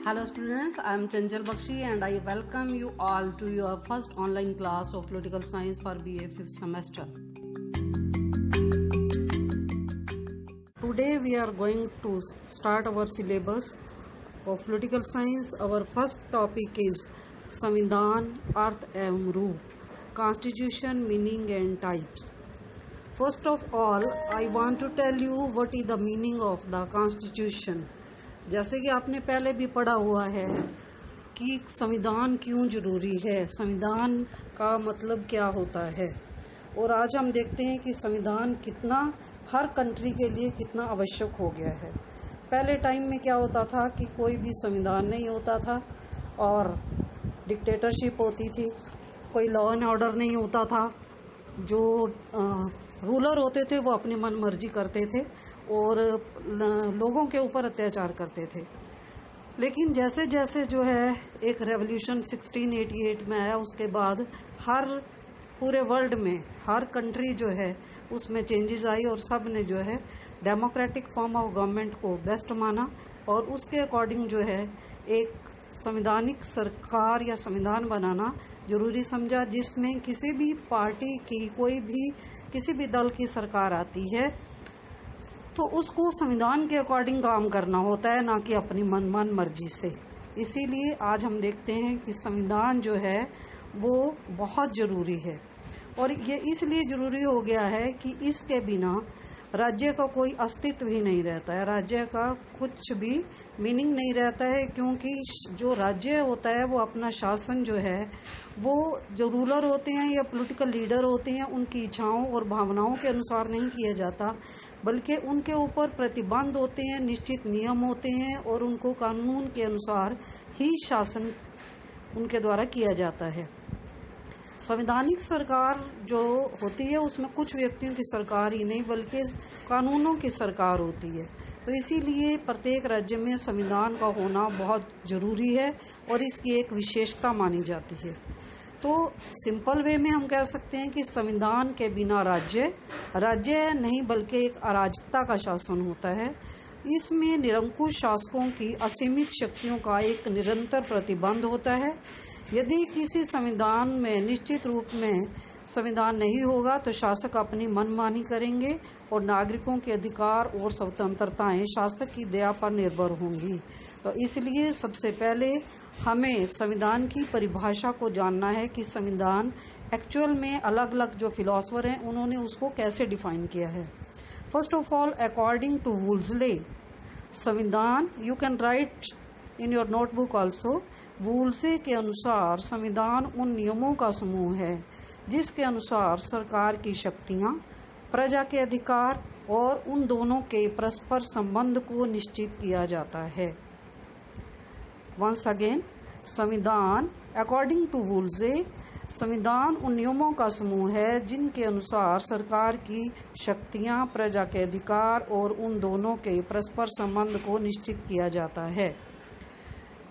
Hello students, I am Chanchal Bakshi and I welcome you all to your first online class of Political Science for BA 5th semester. Today we are going to start our syllabus of Political Science. Our first topic is Samvidhan, Arth एवं रूप, Constitution, Meaning and Types. First of all, I want to tell you what is the meaning of the Constitution. जैसे कि आपने पहले भी पढ़ा हुआ है कि संविधान क्यों ज़रूरी है, संविधान का मतलब क्या होता है, और आज हम देखते हैं कि संविधान कितना हर कंट्री के लिए कितना आवश्यक हो गया है। पहले टाइम में क्या होता था कि कोई भी संविधान नहीं होता था और डिक्टेटरशिप होती थी, कोई लॉ एंड ऑर्डर नहीं होता था, जो रूलर होते थे वो अपनी मन मर्जी करते थे और लोगों के ऊपर अत्याचार करते थे। लेकिन जैसे जैसे जो है एक रेवोल्यूशन 1688 में आया, उसके बाद हर पूरे वर्ल्ड में हर कंट्री जो है उसमें चेंजेस आई और सब ने जो है डेमोक्रेटिक फॉर्म ऑफ गवर्नमेंट को बेस्ट माना और उसके अकॉर्डिंग जो है एक संवैधानिक सरकार या संविधान बनाना ज़रूरी समझा, जिसमें किसी भी पार्टी की कोई भी किसी भी दल की सरकार आती है तो उसको संविधान के अकॉर्डिंग काम करना होता है, ना कि अपनी मन मर्जी से। इसीलिए आज हम देखते हैं कि संविधान जो है वो बहुत ज़रूरी है और ये इसलिए ज़रूरी हो गया है कि इसके बिना राज्य का कोई अस्तित्व ही नहीं रहता है, राज्य का कुछ भी मीनिंग नहीं रहता है, क्योंकि जो राज्य होता है वो अपना शासन जो है वो जो रूलर होते हैं या पॉलिटिकल लीडर होते हैं उनकी इच्छाओं और भावनाओं के अनुसार नहीं किया जाता, बल्कि उनके ऊपर प्रतिबंध होते हैं, निश्चित नियम होते हैं और उनको कानून के अनुसार ही शासन उनके द्वारा किया जाता है। संवैधानिक सरकार जो होती है उसमें कुछ व्यक्तियों की सरकार ही नहीं बल्कि कानूनों की सरकार होती है, तो इसीलिए प्रत्येक राज्य में संविधान का होना बहुत ज़रूरी है और इसकी एक विशेषता मानी जाती है। तो सिंपल वे में हम कह सकते हैं कि संविधान के बिना राज्य नहीं बल्कि एक अराजकता का शासन होता है। इसमें निरंकुश शासकों की असीमित शक्तियों का एक निरंतर प्रतिबंध होता है। यदि किसी संविधान में निश्चित रूप में संविधान नहीं होगा तो शासक अपनी मनमानी करेंगे और नागरिकों के अधिकार और स्वतंत्रताएं शासक की दया पर निर्भर होंगी। तो इसलिए सबसे पहले हमें संविधान की परिभाषा को जानना है कि संविधान एक्चुअल में अलग अलग जो फिलोसफर हैं उन्होंने उसको कैसे डिफाइन किया है। First of all, according to Wolseley, संविधान you can write in your notebook also, Wolseley के अनुसार संविधान उन नियमों का समूह है जिसके अनुसार सरकार की शक्तियां, प्रजा के अधिकार और उन दोनों के परस्पर संबंध को निश्चित किया जाता है। वंस अगेन, संविधान अकॉर्डिंग टू वुल्सले, संविधान उन नियमों का समूह है जिनके अनुसार सरकार की शक्तियां, प्रजा के अधिकार और उन दोनों के परस्पर संबंध को निश्चित किया जाता है।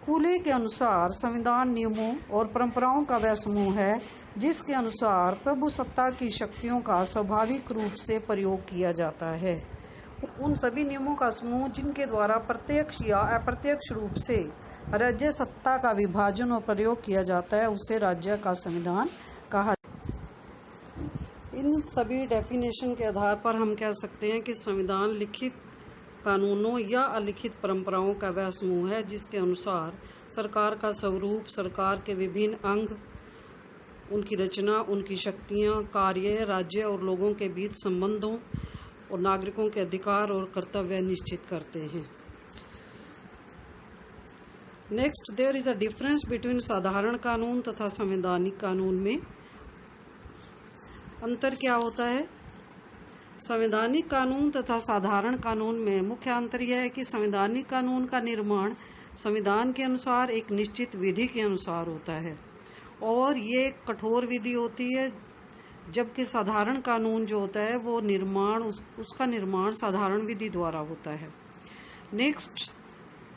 कूले के अनुसार संविधान नियमों और परंपराओं का वह समूह है जिसके अनुसार प्रभुसत्ता की शक्तियों का स्वाभाविक रूप से प्रयोग किया जाता है। उन सभी नियमों का समूह जिनके द्वारा प्रत्यक्ष या अप्रत्यक्ष रूप से राज्य सत्ता का विभाजन और प्रयोग किया जाता है उसे राज्य का संविधान कहा। इन सभी डेफिनेशन के आधार पर हम कह सकते हैं कि संविधान लिखित कानूनों या अलिखित परंपराओं का वह समूह है जिसके अनुसार सरकार का स्वरूप, सरकार के विभिन्न अंग, उनकी रचना, उनकी शक्तियां, कार्य, राज्य और लोगों के बीच संबंधों और नागरिकों के अधिकार और कर्तव्य निश्चित करते हैं। Next, there is a difference between साधारण कानून तथा संवैधानिक कानून में अंतर क्या होता है। संवैधानिक कानून तथा साधारण कानून में मुख्य अंतर यह है कि संवैधानिक कानून का निर्माण संविधान के अनुसार एक निश्चित विधि के अनुसार होता है और ये कठोर विधि होती है, जबकि साधारण कानून जो होता है वो उसका निर्माण साधारण विधि द्वारा होता है। नेक्स्ट,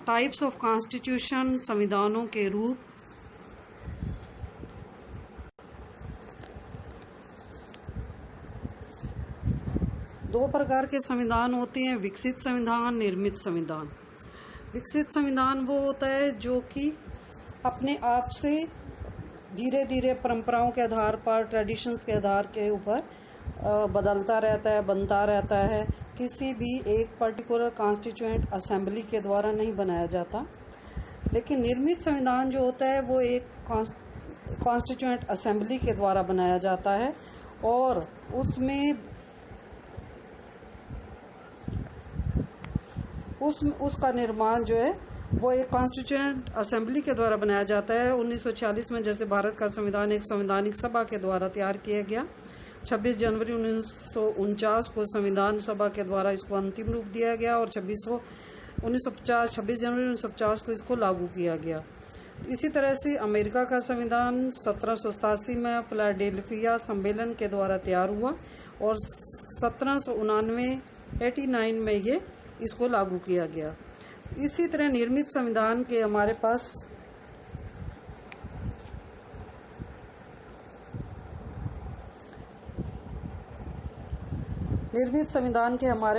टाइप्स ऑफ कॉन्स्टिट्यूशन, संविधानों के रूप। दो प्रकार के संविधान होते हैं, विकसित संविधान, निर्मित संविधान। विकसित संविधान वो होता है जो कि अपने आप से धीरे धीरे परंपराओं के आधार पर, ट्रेडिशंस के आधार के ऊपर बदलता रहता है, बनता रहता है। किसी भी एक पर्टिकुलर कॉन्स्टिट्यूएंट असेंबली के द्वारा नहीं बनाया जाता। लेकिन निर्मित संविधान जो होता है वो एक कॉन्स्टिट्यूएंट असेंबली के द्वारा बनाया जाता है और उसका निर्माण जो है वो एक कॉन्स्टिट्यूएंट असेंबली के द्वारा बनाया जाता है। 1946 में जैसे भारत का संविधान एक संवैधानिक सभा के द्वारा तैयार किया गया। 26 जनवरी 1949 को संविधान सभा के द्वारा इसको अंतिम रूप दिया गया और 26 जनवरी 1950 को इसको लागू किया गया। इसी तरह से अमेरिका का संविधान 1787 में फिलाडेल्फिया सम्मेलन के द्वारा तैयार हुआ और 1789 में ये इसको लागू किया गया। इसी तरह निर्मित संविधान के हमारे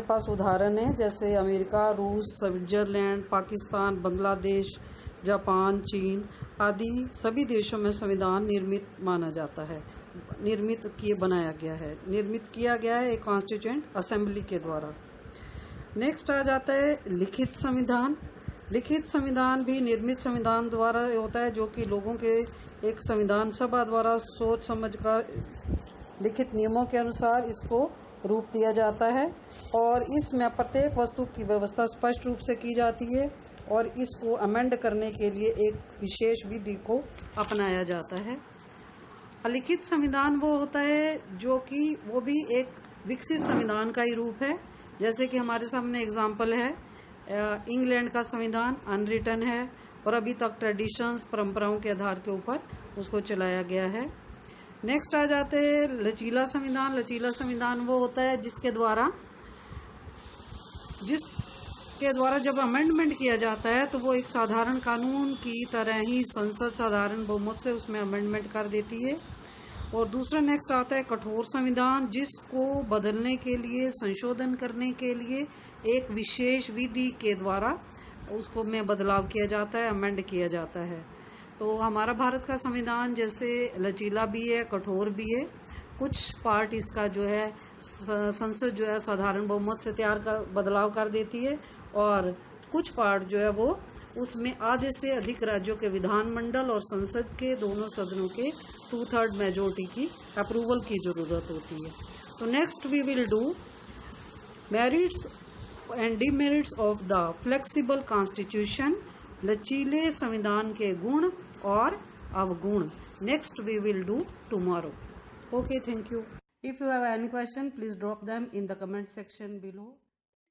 पास उदाहरण हैं, जैसे अमेरिका, रूस, स्विट्जरलैंड, पाकिस्तान, बांग्लादेश, जापान, चीन आदि सभी देशों में संविधान निर्मित माना जाता है। निर्मित किया गया है एक कॉन्स्टिट्यूएंट असेंबली के द्वारा। नेक्स्ट आ जाता है लिखित संविधान। लिखित संविधान भी निर्मित संविधान द्वारा होता है, जो कि लोगों के एक संविधान सभा द्वारा सोच समझकर लिखित नियमों के अनुसार इसको रूप दिया जाता है और इसमें प्रत्येक वस्तु की व्यवस्था स्पष्ट रूप से की जाती है और इसको अमेंड करने के लिए एक विशेष विधि को अपनाया जाता है। अलिखित संविधान वो होता है जो कि वो भी एक विकसित संविधान का ही रूप है। जैसे कि हमारे सामने एग्जाम्पल है इंग्लैंड का संविधान अनरिटन है और अभी तक ट्रेडिशंस, परंपराओं के आधार के ऊपर उसको चलाया गया है। नेक्स्ट आ जाते हैं लचीला संविधान। लचीला संविधान वो होता है जिसके द्वारा जब अमेंडमेंट किया जाता है तो वो एक साधारण कानून की तरह ही संसद साधारण बहुमत से उसमें अमेंडमेंट कर देती है। और दूसरा नेक्स्ट आता है कठोर संविधान, जिसको बदलने के लिए, संशोधन करने के लिए एक विशेष विधि के द्वारा उसको में बदलाव किया जाता है, अमेंड किया जाता है। तो हमारा भारत का संविधान जैसे लचीला भी है, कठोर भी है। कुछ पार्ट इसका जो है संसद जो है साधारण बहुमत से बदलाव कर देती है और कुछ पार्ट जो है वो उसमें आधे से अधिक राज्यों के विधानमंडल और संसद के दोनों सदनों के 2/3 मेजोरिटी की अप्रूवल की जरूरत होती है। तो next we will do merits and demerits of the flexible constitution, लचीले संविधान के गुण और अवगुण। Next we will do tomorrow. Okay, thank you. If you have any question, please drop them in the comment section below.